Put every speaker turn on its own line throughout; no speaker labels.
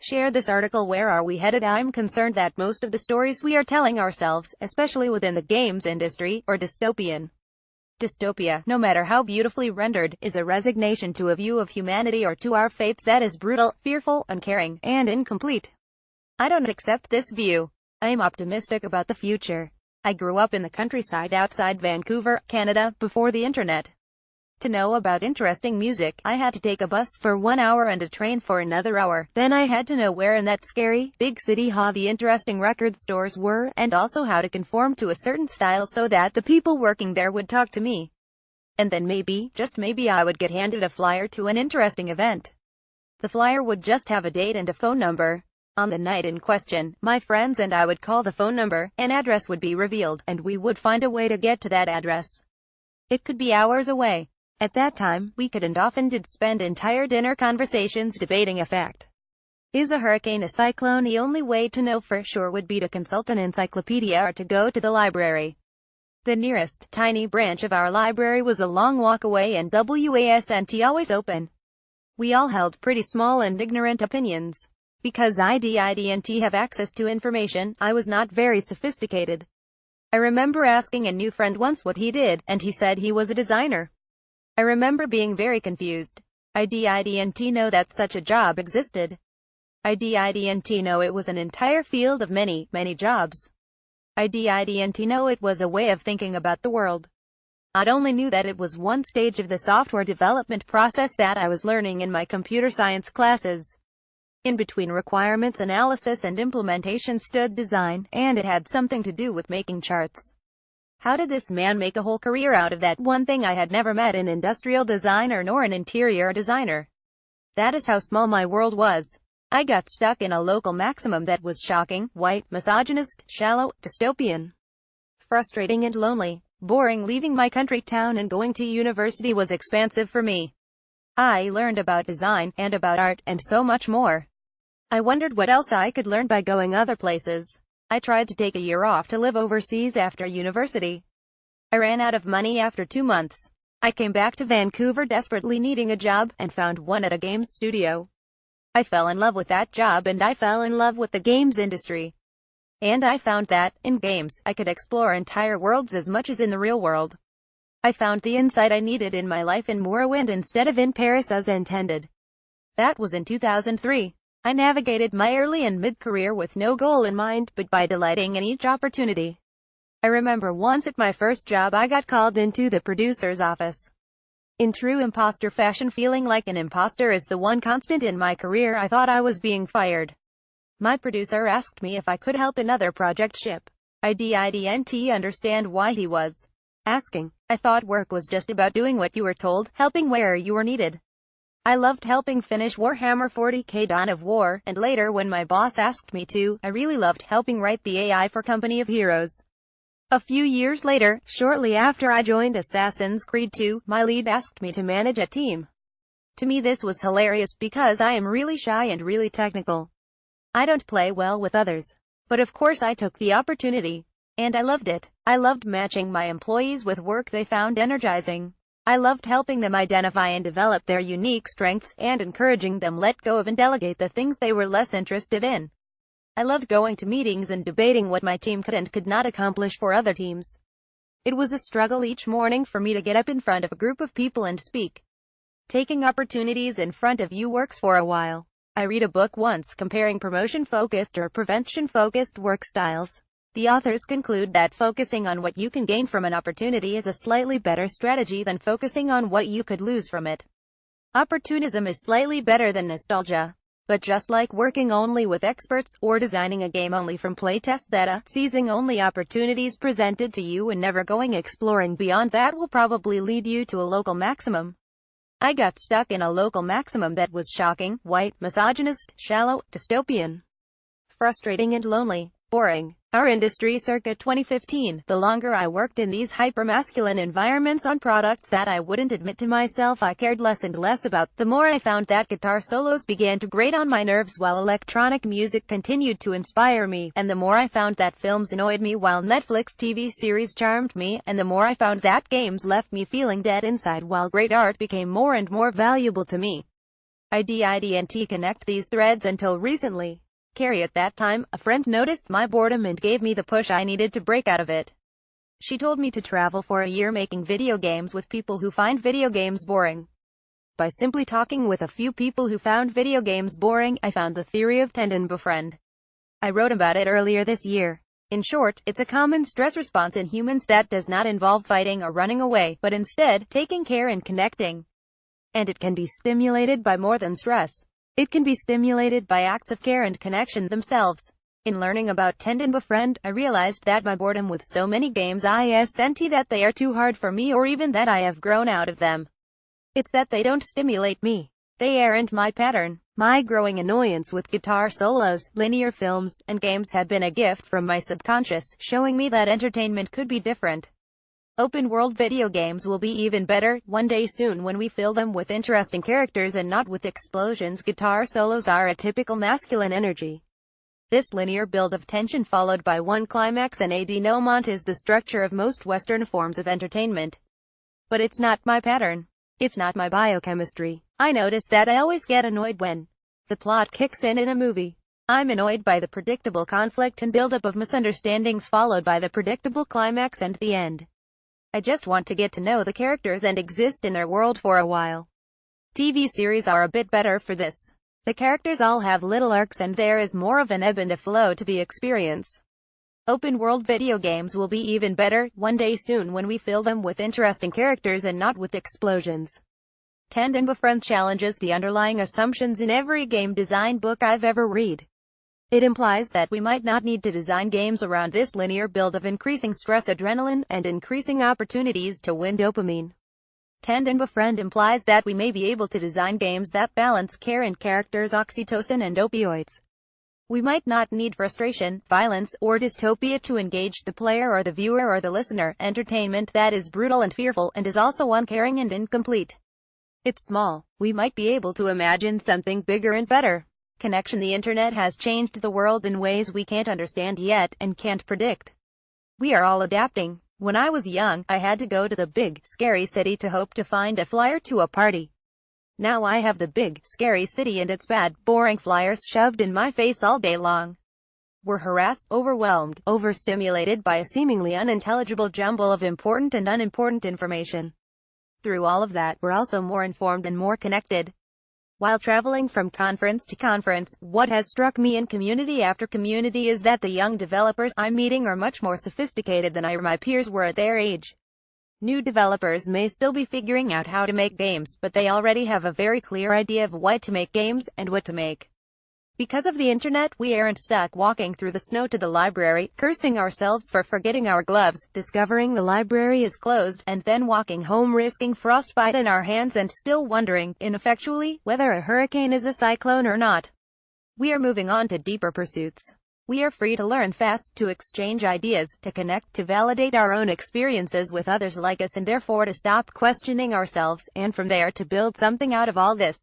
Share this article. Where are we headed? I'm concerned that most of the stories we are telling ourselves, especially within the games industry, are dystopian. Dystopia, no matter how beautifully rendered, is a resignation to a view of humanity or to our fates that is brutal, fearful, uncaring, and incomplete. I don't accept this view. I am optimistic about the future. I grew up in the countryside outside Vancouver, Canada, before the internet. To know about interesting music, I had to take a bus for 1 hour and a train for another hour. Then I had to know where in that scary, big city the interesting record stores were, and also how to conform to a certain style so that the people working there would talk to me. And then maybe, just maybe, I would get handed a flyer to an interesting event. The flyer would just have a date and a phone number. On the night in question, my friends and I would call the phone number, an address would be revealed, and we would find a way to get to that address. It could be hours away. At that time, we could and often did spend entire dinner conversations debating a fact. Is a hurricane a cyclone? The only way to know for sure would be to consult an encyclopedia or to go to the library. The nearest, tiny branch of our library was a long walk away and wasn't always open. We all held pretty small and ignorant opinions. Because I didn't have access to information, I was not very sophisticated. I remember asking a new friend once what he did, and he said he was a designer. I remember being very confused. I didn't know that such a job existed. I didn't know it was an entire field of many, many jobs. I didn't know it was a way of thinking about the world. I only knew that it was one stage of the software development process that I was learning in my computer science classes. In between requirements analysis and implementation stood design, and it had something to do with making charts. How did this man make a whole career out of that one thing? I had never met an industrial designer nor an interior designer. That is how small my world was. I got stuck in a local maximum that was shocking, white, misogynist, shallow, dystopian. Frustrating and lonely. Boring. Leaving my country town and going to university was expansive for me. I learned about design, and about art, and so much more. I wondered what else I could learn by going other places. I tried to take a year off to live overseas after university. I ran out of money after 2 months. I came back to Vancouver desperately needing a job, and found one at a games studio. I fell in love with that job and I fell in love with the games industry. And I found that, in games, I could explore entire worlds as much as in the real world. I found the insight I needed in my life in Morrowind instead of in Paris as intended. That was in 2003. I navigated my early and mid-career with no goal in mind, but by delighting in each opportunity. I remember once at my first job I got called into the producer's office. In true imposter fashion, feeling like an imposter is the one constant in my career, I thought I was being fired. My producer asked me if I could help another project ship. I didn't understand why he was asking. I thought work was just about doing what you were told, helping where you were needed. I loved helping finish Warhammer 40k Dawn of War, and later when my boss asked me to, I really loved helping write the AI for Company of Heroes. A few years later, shortly after I joined Assassin's Creed 2, my lead asked me to manage a team. To me this was hilarious because I am really shy and really technical. I don't play well with others. But of course I took the opportunity. And I loved it. I loved matching my employees with work they found energizing. I loved helping them identify and develop their unique strengths, and encouraging them let go of and delegate the things they were less interested in. I loved going to meetings and debating what my team could and could not accomplish for other teams. It was a struggle each morning for me to get up in front of a group of people and speak. Taking opportunities in front of you works for a while. I read a book once comparing promotion-focused or prevention-focused work styles. The authors conclude that focusing on what you can gain from an opportunity is a slightly better strategy than focusing on what you could lose from it. Opportunism is slightly better than nostalgia. But just like working only with experts, or designing a game only from playtest data, seizing only opportunities presented to you and never going exploring beyond that will probably lead you to a local maximum. I got stuck in a local maximum that was shocking, white, misogynist, shallow, dystopian. Frustrating and lonely. Boring. Our industry circa 2015. The longer I worked in these hyper-masculine environments on products that I wouldn't admit to myself I cared less and less about, the more I found that guitar solos began to grate on my nerves while electronic music continued to inspire me, and the more I found that films annoyed me while Netflix TV series charmed me, and the more I found that games left me feeling dead inside while great art became more and more valuable to me. I didn't connect these threads until recently. Carrie, at that time, a friend noticed my boredom and gave me the push I needed to break out of it. She told me to travel for a year making video games with people who find video games boring. By simply talking with a few people who found video games boring, I found the theory of tend and befriend. I wrote about it earlier this year. In short, it's a common stress response in humans that does not involve fighting or running away, but instead, taking care and connecting. And it can be stimulated by more than stress. It can be stimulated by acts of care and connection themselves. In learning about tend and befriend, I realized that my boredom with so many games isn't that they are too hard for me or even that I have grown out of them. It's that they don't stimulate me. They aren't my pattern. My growing annoyance with guitar solos, linear films, and games had been a gift from my subconscious, showing me that entertainment could be different. Open-world video games will be even better one day soon when we fill them with interesting characters and not with explosions. Guitar solos are a typical masculine energy. This linear build of tension followed by one climax and a denouement is the structure of most Western forms of entertainment. But it's not my pattern. It's not my biochemistry. I notice that I always get annoyed when the plot kicks in a movie. I'm annoyed by the predictable conflict and buildup of misunderstandings followed by the predictable climax and the end. I just want to get to know the characters and exist in their world for a while. TV series are a bit better for this. The characters all have little arcs and there is more of an ebb and a flow to the experience. Open-world video games will be even better one day soon when we fill them with interesting characters and not with explosions. Tend and befriend challenges the underlying assumptions in every game design book I've ever read. It implies that we might not need to design games around this linear build of increasing stress adrenaline and increasing opportunities to win dopamine. Tend and befriend implies that we may be able to design games that balance care and characters, oxytocin and opioids. We might not need frustration, violence, or dystopia to engage the player or the viewer or the listener. Entertainment that is brutal and fearful and is also uncaring and incomplete. It's small. We might be able to imagine something bigger and better. Connection. The internet has changed the world in ways we can't understand yet and can't predict. We are all adapting. When I was young, I had to go to the big, scary city to hope to find a flyer to a party. Now I have the big, scary city and its bad, boring flyers shoved in my face all day long. We're harassed, overwhelmed, overstimulated by a seemingly unintelligible jumble of important and unimportant information. Through all of that, we're also more informed and more connected. While traveling from conference to conference, what has struck me in community after community is that the young developers I'm meeting are much more sophisticated than I or my peers were at their age. New developers may still be figuring out how to make games, but they already have a very clear idea of why to make games, and what to make. Because of the internet, we aren't stuck walking through the snow to the library, cursing ourselves for forgetting our gloves, discovering the library is closed, and then walking home risking frostbite in our hands and still wondering, ineffectually, whether a hurricane is a cyclone or not. We are moving on to deeper pursuits. We are free to learn fast, to exchange ideas, to connect, to validate our own experiences with others like us and therefore to stop questioning ourselves, and from there to build something out of all this.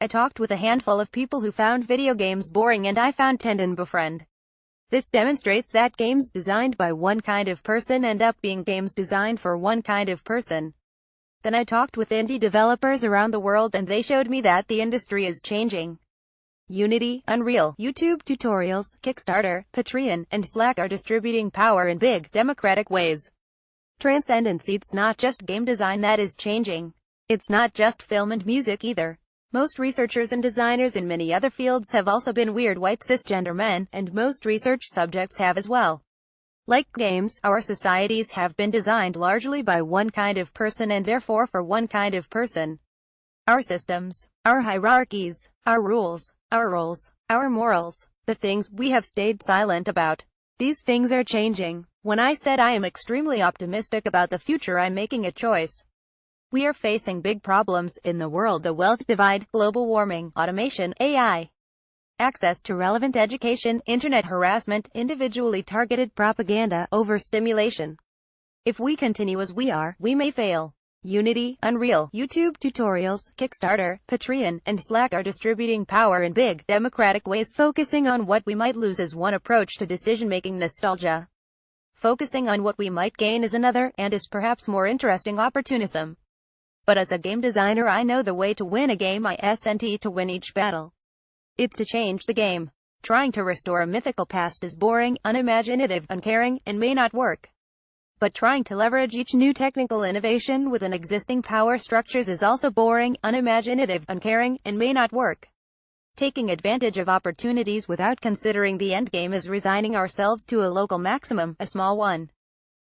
I talked with a handful of people who found video games boring and I found tend and befriend. This demonstrates that games designed by one kind of person end up being games designed for one kind of person. Then I talked with indie developers around the world and they showed me that the industry is changing. Unity, Unreal, YouTube tutorials, Kickstarter, Patreon, and Slack are distributing power in big, democratic ways. Transcendence. It's not just game design that is changing. It's not just film and music either. Most researchers and designers in many other fields have also been weird white cisgender men, and most research subjects have as well. Like games, our societies have been designed largely by one kind of person and therefore for one kind of person. Our systems, our hierarchies, our rules, our roles, our morals, the things we have stayed silent about. These things are changing. When I said I am extremely optimistic about the future, I'm making a choice. We are facing big problems in the world: the wealth divide, global warming, automation, AI, access to relevant education, internet harassment, individually targeted propaganda, overstimulation. If we continue as we are, we may fail. Unity, Unreal, YouTube tutorials, Kickstarter, Patreon, and Slack are distributing power in big, democratic ways. Focusing on what we might lose is one approach to decision-making. Nostalgia. Focusing on what we might gain is another, and is perhaps more interesting. Opportunism. But as a game designer, I know the way to win a game. I isn't to win each battle. It's to change the game. Trying to restore a mythical past is boring, unimaginative, uncaring, and may not work. But trying to leverage each new technical innovation within existing power structures is also boring, unimaginative, uncaring, and may not work. Taking advantage of opportunities without considering the endgame is resigning ourselves to a local maximum, a small one.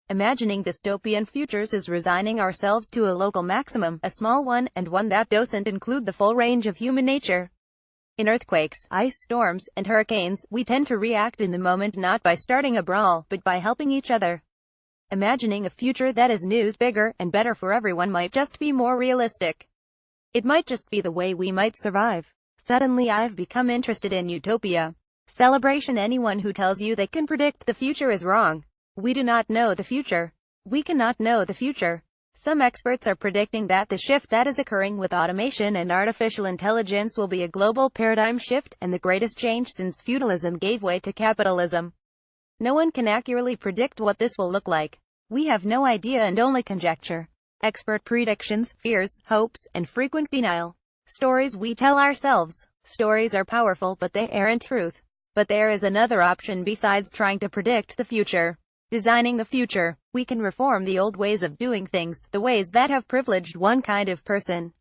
Imagining dystopian futures is resigning ourselves to a local maximum, a small one, and one that doesn't include the full range of human nature. In earthquakes, ice storms, and hurricanes, we tend to react in the moment not by starting a brawl, but by helping each other. Imagining a future that is new, bigger, and better for everyone might just be more realistic. It might just be the way we might survive. Suddenly I've become interested in utopia. Celebration. Anyone who tells you they can predict the future is wrong. We do not know the future. We cannot know the future. Some experts are predicting that the shift that is occurring with automation and artificial intelligence will be a global paradigm shift, and the greatest change since feudalism gave way to capitalism. No one can accurately predict what this will look like. We have no idea and only conjecture. Expert predictions, fears, hopes, and frequent denial. Stories we tell ourselves. Stories are powerful, but they aren't truth. But there is another option besides trying to predict the future. Designing the future. We can reform the old ways of doing things, the ways that have privileged one kind of person.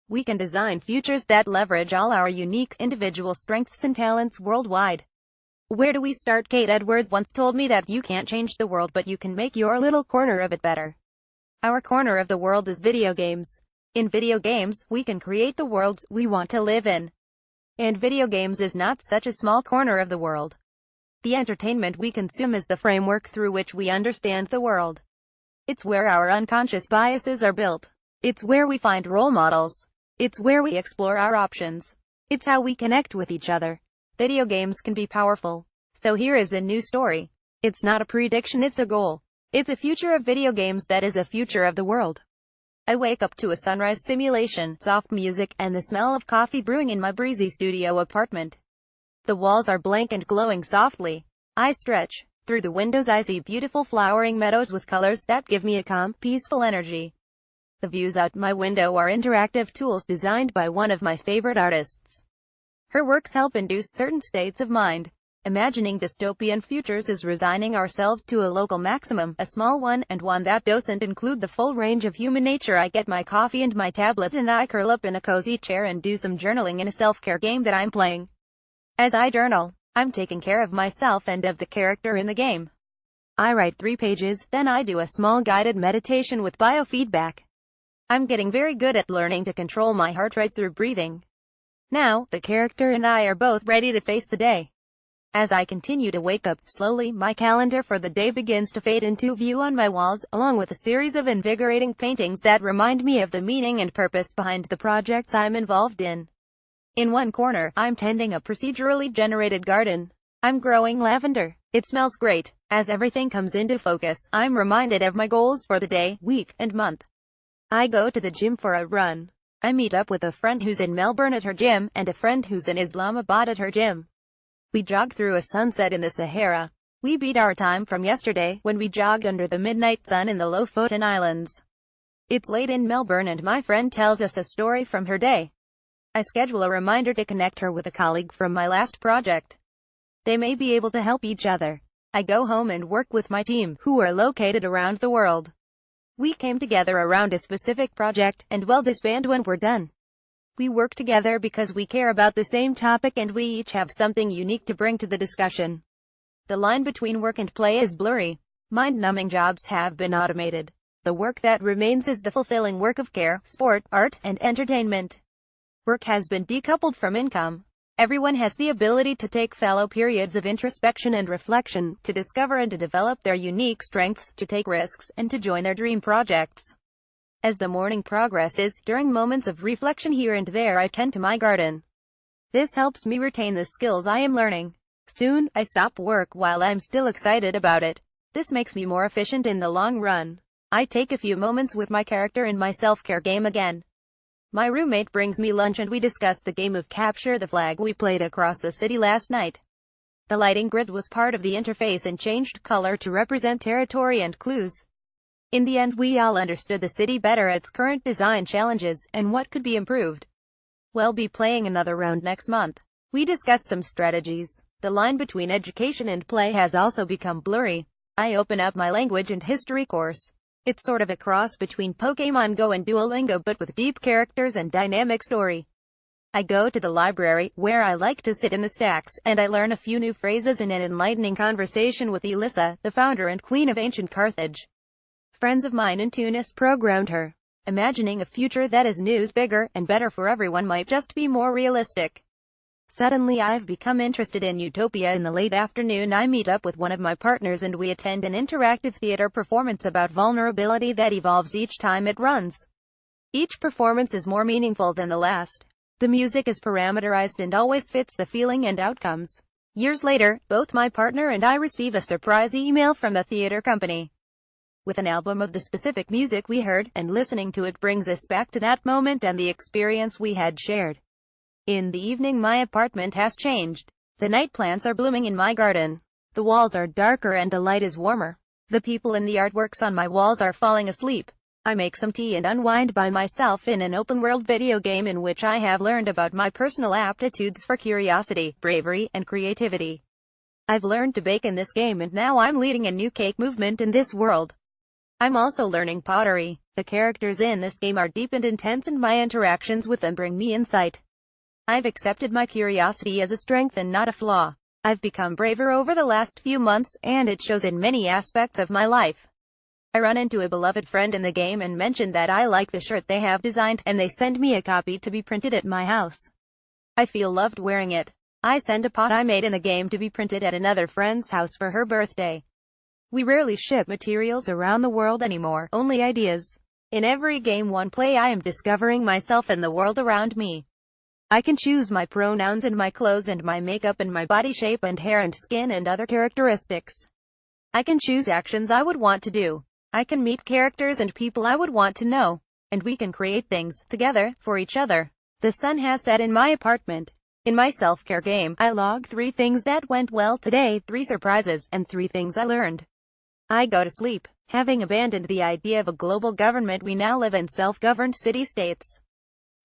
We can design futures that leverage all our unique, individual strengths and talents worldwide. Where do we start? Kate Edwards once told me that you can't change the world, but you can make your little corner of it better. Our corner of the world is video games. In video games, we can create the worlds we want to live in. And video games is not such a small corner of the world. The entertainment we consume is the framework through which we understand the world. It's where our unconscious biases are built. It's where we find role models. It's where we explore our options. It's how we connect with each other. Video games can be powerful. So here is a new story. It's not a prediction, it's a goal. It's a future of video games that is a future of the world. I wake up to a sunrise simulation, soft music, and the smell of coffee brewing in my breezy studio apartment. The walls are blank and glowing softly. I stretch. Through the windows I see beautiful flowering meadows with colors that give me a calm, peaceful energy. The views out my window are interactive tools designed by one of my favorite artists. Her works help induce certain states of mind. Imagining dystopian futures is resigning ourselves to a local maximum, a small one, and one that doesn't include the full range of human nature. I get my coffee and my tablet and I curl up in a cozy chair and do some journaling in a self-care game that I'm playing. As I journal, I'm taking care of myself and of the character in the game. I write 3 pages, then I do a small guided meditation with biofeedback. I'm getting very good at learning to control my heart rate through breathing. Now, the character and I are both ready to face the day. As I continue to wake up, slowly, my calendar for the day begins to fade into view on my walls, along with a series of invigorating paintings that remind me of the meaning and purpose behind the projects I'm involved in. In one corner, I'm tending a procedurally generated garden. I'm growing lavender. It smells great. As everything comes into focus, I'm reminded of my goals for the day, week, and month. I go to the gym for a run. I meet up with a friend who's in Melbourne at her gym, and a friend who's in Islamabad at her gym. We jog through a sunset in the Sahara. We beat our time from yesterday, when we jogged under the midnight sun in the Lofoten Islands. It's late in Melbourne and my friend tells us a story from her day. I schedule a reminder to connect her with a colleague from my last project. They may be able to help each other. I go home and work with my team, who are located around the world. We came together around a specific project, and will disband when we're done. We work together because we care about the same topic and we each have something unique to bring to the discussion. The line between work and play is blurry. Mind-numbing jobs have been automated. The work that remains is the fulfilling work of care, sport, art, and entertainment. Work has been decoupled from income. Everyone has the ability to take fallow periods of introspection and reflection, to discover and to develop their unique strengths, to take risks, and to join their dream projects. As the morning progresses, during moments of reflection here and there I tend to my garden. This helps me retain the skills I am learning. Soon, I stop work while I'm still excited about it. This makes me more efficient in the long run. I take a few moments with my character in my self-care game again. My roommate brings me lunch and we discuss the game of Capture the Flag we played across the city last night. The lighting grid was part of the interface and changed color to represent territory and clues. In the end, we all understood the city better, its current design challenges, and what could be improved. We'll be playing another round next month. We discussed some strategies. The line between education and play has also become blurry. I open up my language and history course. It's sort of a cross between Pokémon Go and Duolingo, but with deep characters and dynamic story. I go to the library, where I like to sit in the stacks, and I learn a few new phrases in an enlightening conversation with Elissa, the founder and queen of ancient Carthage. Friends of mine in Tunis programmed her. Imagining a future that is news, bigger, and better for everyone might just be more realistic. Suddenly I've become interested in Utopia. In the late afternoon I meet up with one of my partners and we attend an interactive theater performance about vulnerability that evolves each time it runs. Each performance is more meaningful than the last. The music is parameterized and always fits the feeling and outcomes. Years later, both my partner and I receive a surprise email from the theater company with an album of the specific music we heard, and listening to it brings us back to that moment and the experience we had shared. In the evening my apartment has changed. The night plants are blooming in my garden. The walls are darker and the light is warmer. The people in the artworks on my walls are falling asleep. I make some tea and unwind by myself in an open-world video game in which I have learned about my personal aptitudes for curiosity, bravery, and creativity. I've learned to bake in this game and now I'm leading a new cake movement in this world. I'm also learning pottery. The characters in this game are deep and intense and my interactions with them bring me insight. I've accepted my curiosity as a strength and not a flaw. I've become braver over the last few months, and it shows in many aspects of my life. I run into a beloved friend in the game and mention that I like the shirt they have designed, and they send me a copy to be printed at my house. I feel loved wearing it. I send a pot I made in the game to be printed at another friend's house for her birthday. We rarely ship materials around the world anymore, only ideas. In every game one play I am discovering myself and the world around me. I can choose my pronouns and my clothes and my makeup and my body shape and hair and skin and other characteristics. I can choose actions I would want to do. I can meet characters and people I would want to know. And we can create things, together, for each other. The sun has set in my apartment. In my self-care game, I log 3 things that went well today, 3 surprises, and 3 things I learned. I go to sleep. Having abandoned the idea of a global government, we now live in self-governed city-states.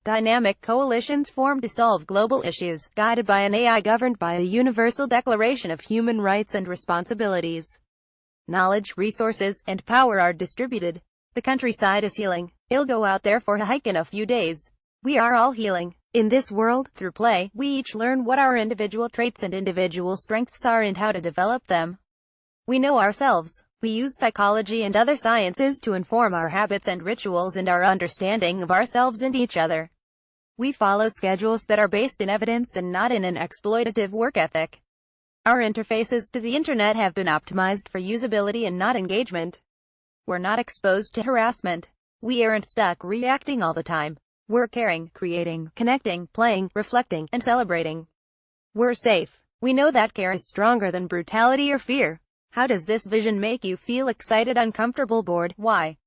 Dynamic coalitions form to solve global issues, guided by an AI governed by a universal declaration of human rights and responsibilities. Knowledge, resources, and power are distributed. The countryside is healing. I'll go out there for a hike in a few days. We are all healing. In this world, through play, we each learn what our individual traits and individual strengths are and how to develop them. We know ourselves. We use psychology and other sciences to inform our habits and rituals and our understanding of ourselves and each other. We follow schedules that are based in evidence and not in an exploitative work ethic. Our interfaces to the internet have been optimized for usability and not engagement. We're not exposed to harassment. We aren't stuck reacting all the time. We're caring, creating, connecting, playing, reflecting, and celebrating. We're safe. We know that care is stronger than brutality or fear. How does this vision make you feel? Excited, uncomfortable, bored? Why?